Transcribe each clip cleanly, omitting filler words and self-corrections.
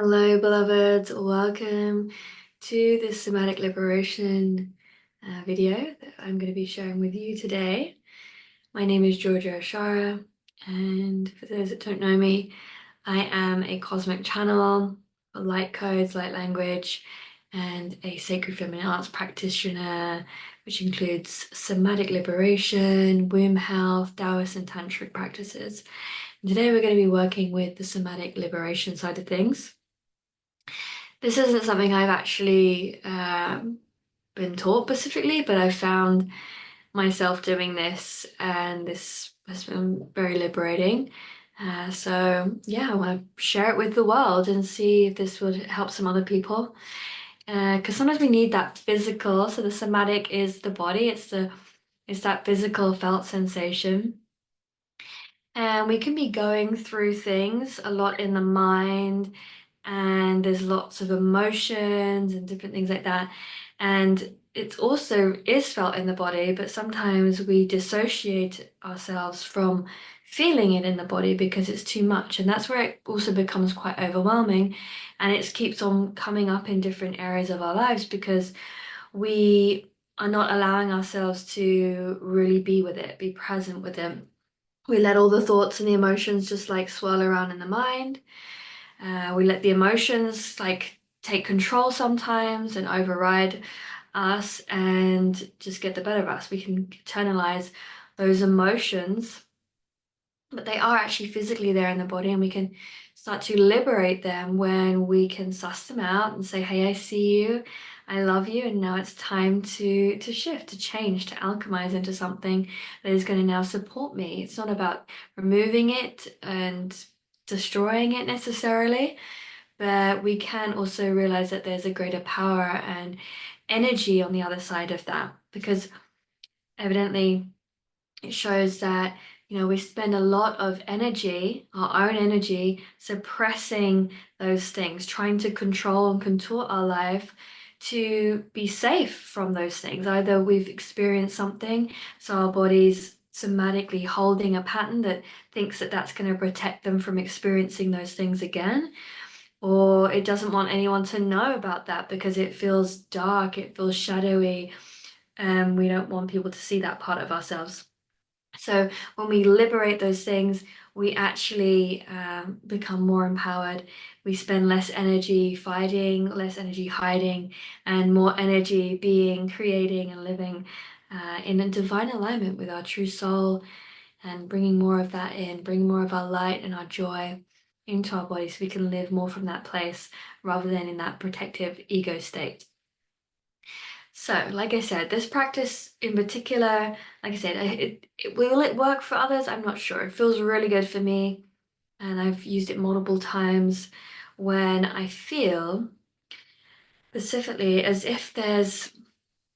Hello, beloveds. Welcome to this somatic liberation video that I'm going to be sharing with you today. My name is Georgia Ashara, and for those that don't know me, I am a cosmic channel, a light codes, light language, and a sacred feminine arts practitioner, which includes somatic liberation, womb health, Taoist, and tantric practices. And today we're going to be working with the somatic liberation side of things. This isn't something I've actually been taught specifically, but I found myself doing this, and this has been very liberating. So yeah, I want to share it with the world and see if this would help some other people. Because sometimes we need that physical. So the somatic is the body. It's that physical felt sensation. And we can be going through things a lot in the mind, and there's lots of emotions and different things like that. And it also is felt in the body, but sometimes we dissociate ourselves from feeling it in the body because it's too much. And that's where it also becomes quite overwhelming. And it keeps on coming up in different areas of our lives because we are not allowing ourselves to really be with it, be present with it. We let all the thoughts and the emotions just like swirl around in the mind. We let the emotions like take control sometimes and override us and just get the better of us. We can internalize those emotions, but they are actually physically there in the body, and we can start to liberate them when we can suss them out and say, hey, I see you, I love you, and now it's time to shift, to change, to alchemize into something that is going to now support me. It's not about removing it and destroying it necessarily, but we can also realize that there's a greater power and energy on the other side of that, because evidently it shows that we spend a lot of energy, our own energy, suppressing those things, trying to control and contort our life to be safe from those things. Either we've experienced something, so our body's somatically holding a pattern that thinks that that's going to protect them from experiencing those things again, or it doesn't want anyone to know about that because it feels dark, it feels shadowy, and we don't want people to see that part of ourselves. So when we liberate those things, we actually become more empowered. We spend less energy fighting, less energy hiding, and more energy being, creating, and living in a divine alignment with our true soul, and bringing more of that in, bring more of our light and our joy into our body so we can live more from that place rather than in that protective ego state. So, like I said, this practice in particular, like I said, will it work for others? I'm not sure. It feels really good for me, and I've used it multiple times when I feel specifically as if there's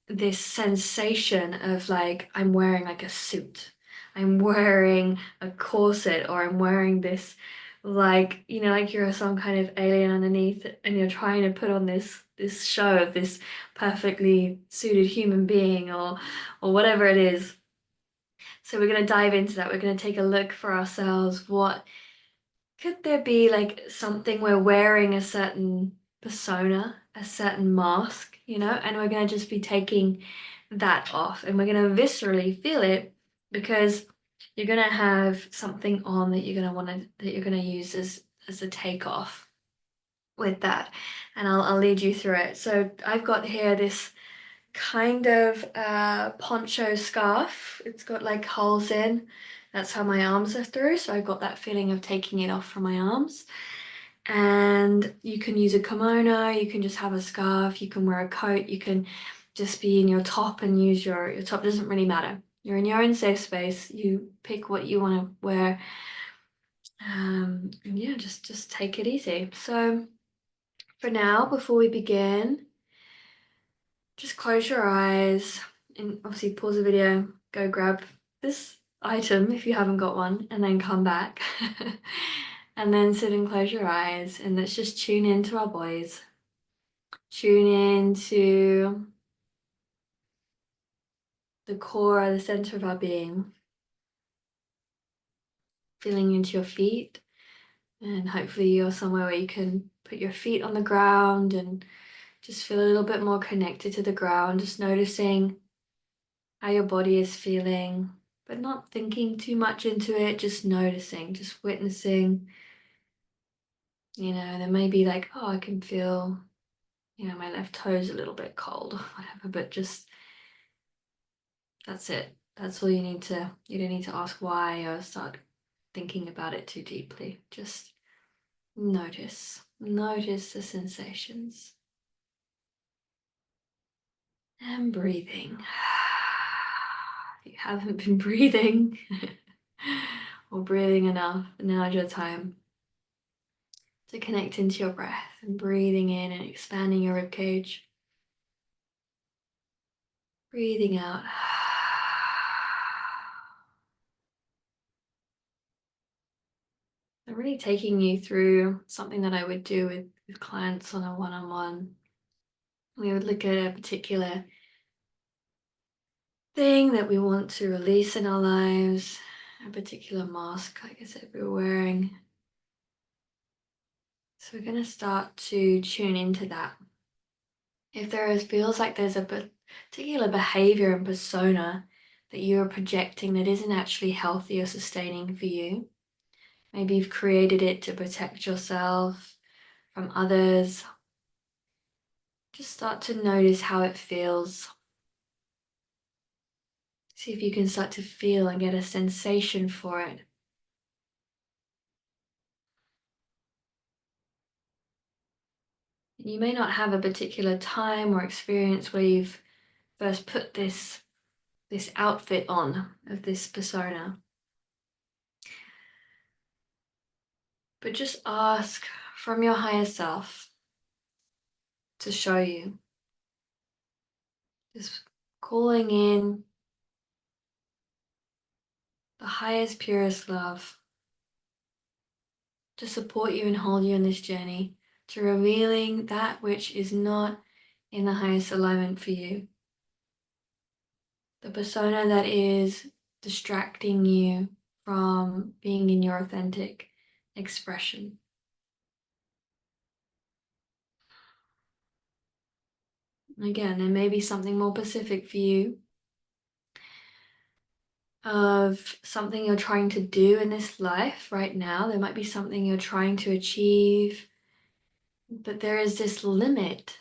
this sensation of like I'm wearing like a suit, I'm wearing a corset, or I'm wearing this like like you're some kind of alien underneath and you're trying to put on this show of this perfectly suited human being, or whatever it is. So we're going to dive into that. We're going to take a look for ourselves. What could there be, like something we're wearing, a certain persona, a certain mask, and we're going to just be taking that off, and we're going to viscerally feel it, because you're going to have something on that you're going to that you're going to use as a takeoff with that, and I'll lead you through it. So I've got here this kind of poncho scarf. It's got like holes in. That's how my arms are through. So I've got that feeling of taking it off from my arms. And you can use a kimono, you can just have a scarf, you can wear a coat, you can just be in your top and use your top. It doesn't really matter. You're in your own safe space. You pick what you want to wear. And yeah, just take it easy. So for now, before we begin, just close your eyes and obviously pause the video, go grab this item if you haven't got one, and then come back. And then sit and close your eyes, and let's just tune into our bodies. Tune into the core, the center of our being. Feeling into your feet, and hopefully you're somewhere where you can put your feet on the ground and just feel a little bit more connected to the ground, just noticing how your body is feeling, but not thinking too much into it, just noticing, just witnessing. There may be like, oh, I can feel, my left toe's a little bit cold or whatever, but just that's it. That's all you don't need to ask why or start thinking about it too deeply. Just notice the sensations and breathing. If you haven't been breathing or breathing enough, now's your time to connect into your breath and breathing in and expanding your ribcage. Breathing out. I'm really taking you through something that I would do with clients on a one-on-one. We would look at a particular thing that we want to release in our lives, a particular mask, like I said, we're wearing. So we're going to start to tune into that. If feels like there's a particular behavior and persona that you're projecting that isn't actually healthy or sustaining for you, maybe you've created it to protect yourself from others, just start to notice how it feels. See if you can start to feel and get a sensation for it. You may not have a particular time or experience where you've first put this outfit on of this persona. But just ask from your higher self to show you. Just calling in the highest, purest love to support you and hold you in this journey, to revealing that which is not in the highest alignment for you. The persona that is distracting you from being in your authentic expression. Again, there may be something more specific for you of something you're trying to do in this life right now. There might be something you're trying to achieve, but there is this limit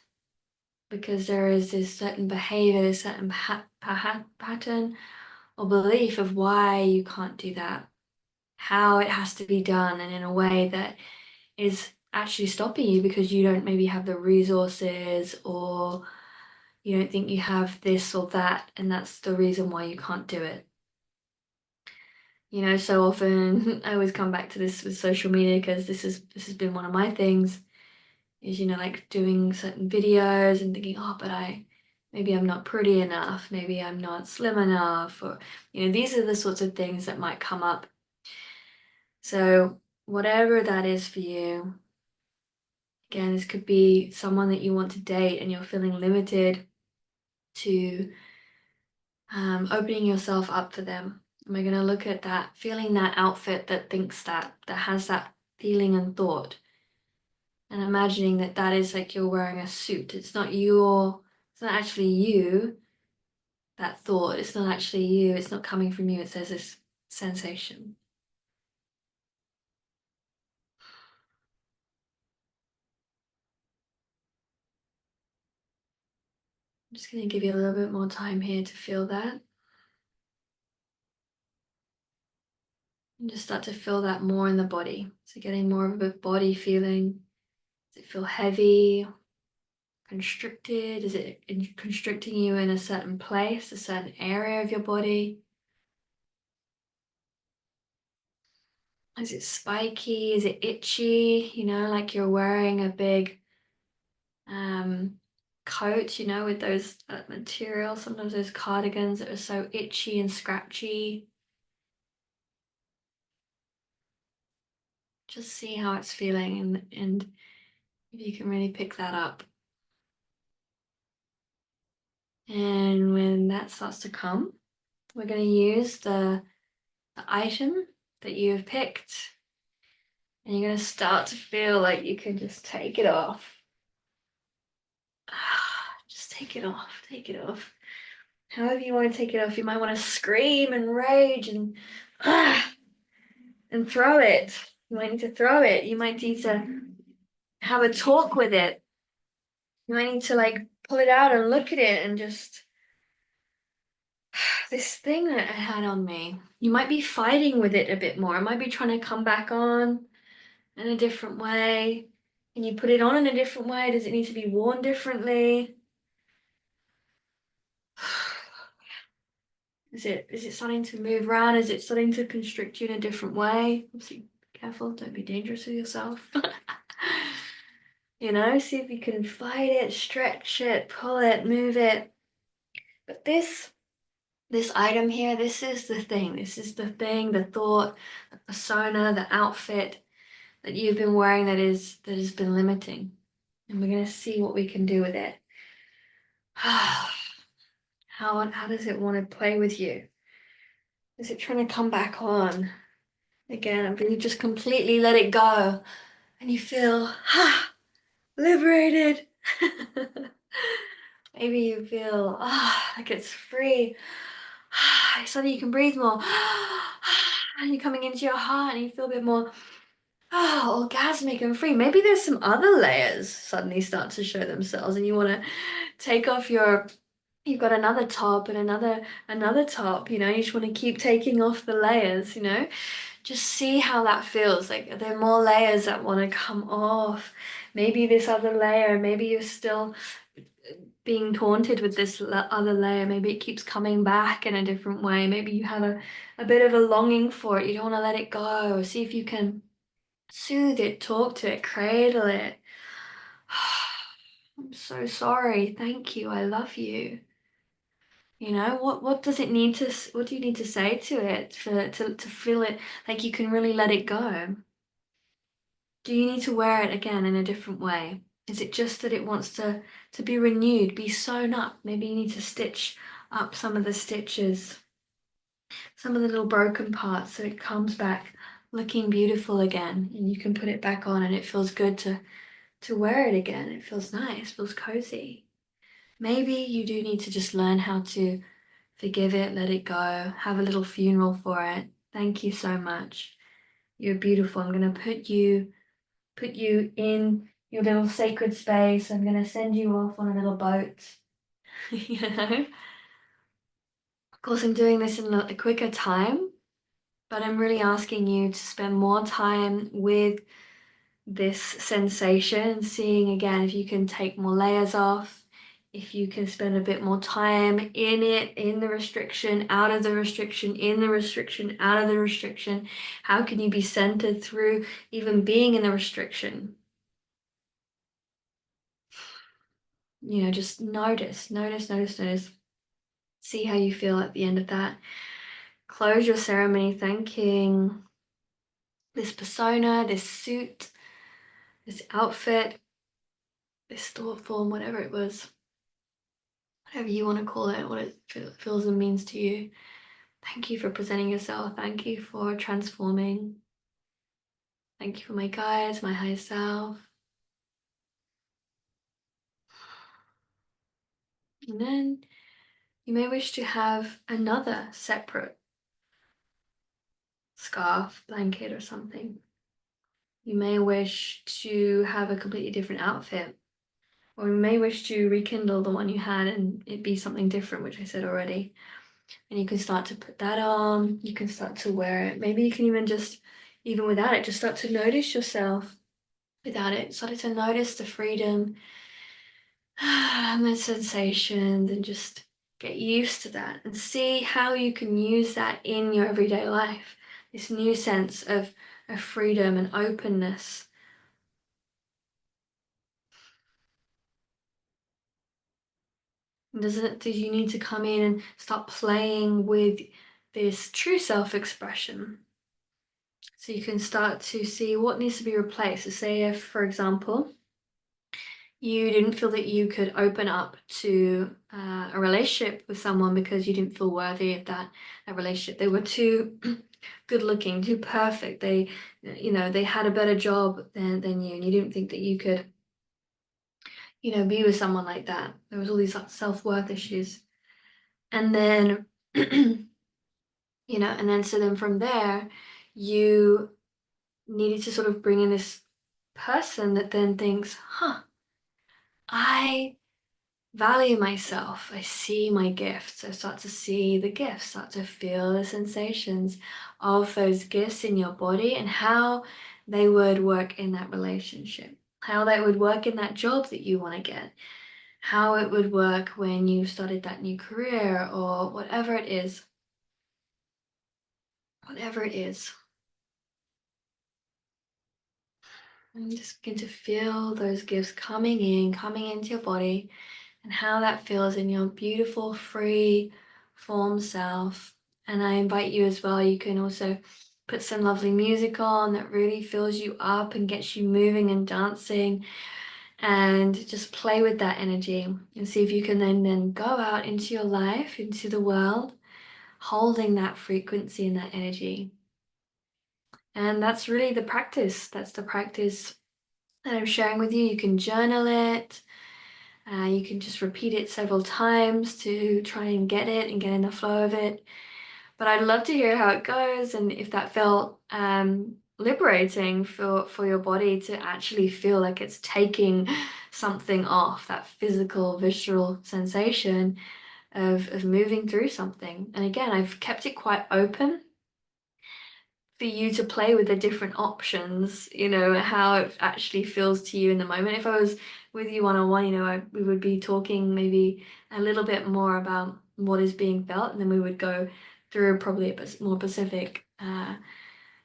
because there is this certain behavior, this certain pattern or belief of why you can't do that, how it has to be done, and in a way that is actually stopping you because you don't maybe have the resources or you don't think you have this or that, and that's the reason why you can't do it. So often I always come back to this with social media because this has been one of my things is, like doing certain videos and thinking, oh, but maybe I'm not pretty enough, maybe I'm not slim enough, or, these are the sorts of things that might come up. So whatever that is for you, again, this could be someone that you want to date and you're feeling limited to opening yourself up for them. And we're going to look at that, feeling that outfit that thinks that has that feeling and thought. And imagining that is like you're wearing a suit. It's not actually you, that thought. It's not actually you. It's not coming from you. There's this sensation. I'm just going to give you a little bit more time here to feel that. And just start to feel that more in the body. So getting more of a body feeling. Does it feel heavy? Constricted? Is it constricting you in a certain place, a certain area of your body? Is it spiky? Is it itchy? Like you're wearing a big coat, with those material. Sometimes those cardigans that are so itchy and scratchy. Just see how it's feeling and if you can really pick that up. And when that starts to come, we're going to use the item that you have picked And you're going to start to feel like you can just take it off. Just take it off, take it off. However you want to take it off, you might want to scream and rage and throw it. You might need to throw it. You might need to have a talk with it. You might need to like pull it out and look at it and just this thing that I had on me. You might be fighting with it a bit more. It might be trying to come back on in a different way. Can you put it on in a different way? Does it need to be worn differently? Is it starting to move around? Is it starting to constrict you in a different way? Obviously, be careful, don't be dangerous with yourself. You know, see if you can fight it, stretch it, pull it, move it. But this item here, this is the thing. This is the thing, the thought, the persona, the outfit that you've been wearing that has been limiting. And we're gonna see what we can do with it. How does it want to play with you? Is it trying to come back on? Again, but you just completely let it go and you feel liberated. Maybe you feel like it's free. Suddenly you can breathe more. And you're coming into your heart and you feel a bit more orgasmic and free. Maybe there's some other layers suddenly start to show themselves and you want to take off you've got another top and another top, you know, you just want to keep taking off the layers, you know. Just see how that feels. Like, are there more layers that want to come off? Maybe this other layer, maybe you're still being taunted with this other layer. Maybe it keeps coming back in a different way. Maybe you have a bit of a longing for it. You don't want to let it go. See if you can soothe it, talk to it, cradle it. I'm so sorry. Thank you. I love you. You know, what does it need to, what do you need to say to it to feel it like you can really let it go? Do you need to wear it again in a different way? Is it just that it wants to be renewed, be sewn up? Maybe you need to stitch up some of the stitches, some of the little broken parts so it comes back looking beautiful again and you can put it back on and it feels good to wear it again. It feels nice, feels cozy. Maybe you do need to just learn how to forgive it, let it go, have a little funeral for it. Thank you so much. You're beautiful. I'm going to put you in your little sacred space. I'm going to send you off on a little boat. You know? Of course, I'm doing this in a quicker time, but I'm really asking you to spend more time with this sensation, seeing again if you can take more layers off, if you can spend a bit more time in it, in the restriction, out of the restriction, in the restriction, out of the restriction. How can you be centered through even being in the restriction? You know, just notice, notice, notice, notice. See how you feel at the end of that. Close your ceremony thanking this persona, this suit, this outfit, this thought form, whatever it was. Whatever you want to call it, what it feels and means to you. Thank you for presenting yourself. Thank you for transforming. Thank you for my guides, my higher self. And then you may wish to have another separate scarf, blanket, or something. You may wish to have a completely different outfit, or you may wish to rekindle the one you had and it be something different, which I said already. And you can start to put that on, you can start to wear it. Maybe you can even just, even without it, just start to notice yourself without it. Start to notice the freedom and the sensations and just get used to that and see how you can use that in your everyday life. This new sense of freedom and openness. Do you need to come in and start playing with this true self-expression? So you can start to see what needs to be replaced. So say if, for example, you didn't feel that you could open up to a relationship with someone because you didn't feel worthy of that relationship. They were too good looking, too perfect. They had a better job than you, and you didn't think that you could, be with someone like that. There was all these like, self-worth issues. And then, and then so then from there, you needed to sort of bring in this person that then thinks, huh, I value myself. I see my gifts. I start to see the gifts, start to feel the sensations of those gifts in your body and how they would work in that relationship, how that would work in that job that you want to get, how it would work when you started that new career or whatever it is. Whatever it is. And just begin to feel those gifts coming in, coming into your body, and how that feels in your beautiful, free form self. And I invite you as well, you can also put some lovely music on that really fills you up and gets you moving and dancing, and just play with that energy and see if you can then go out into your life, into the world, holding that frequency and that energy. And that's really the practice. That's the practice that I'm sharing with you. You can journal it. You can just repeat it several times to try and get it and get in the flow of it. But I'd love to hear how it goes and if that felt liberating for your body to actually feel like it's taking something off, that physical, visceral sensation of moving through something. And again, I've kept it quite open for you to play with the different options, how it actually feels to you in the moment. If I was with you one-on-one, we would be talking maybe a little bit more about what is being felt, and then we would go through probably a more specific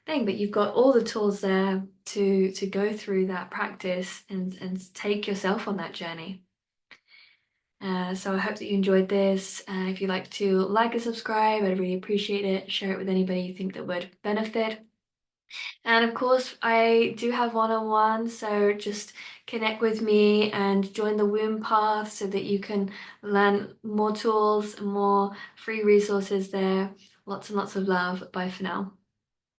thing. But you've got all the tools there to go through that practice and take yourself on that journey. So I hope that you enjoyed this. If you'd like to like and subscribe, I'd really appreciate it. Share it with anybody you think that would benefit. And of course, I do have one-on-one, so just connect with me and join the womb path so that you can learn more tools and more free resources there. Lots and lots of love. Bye for now.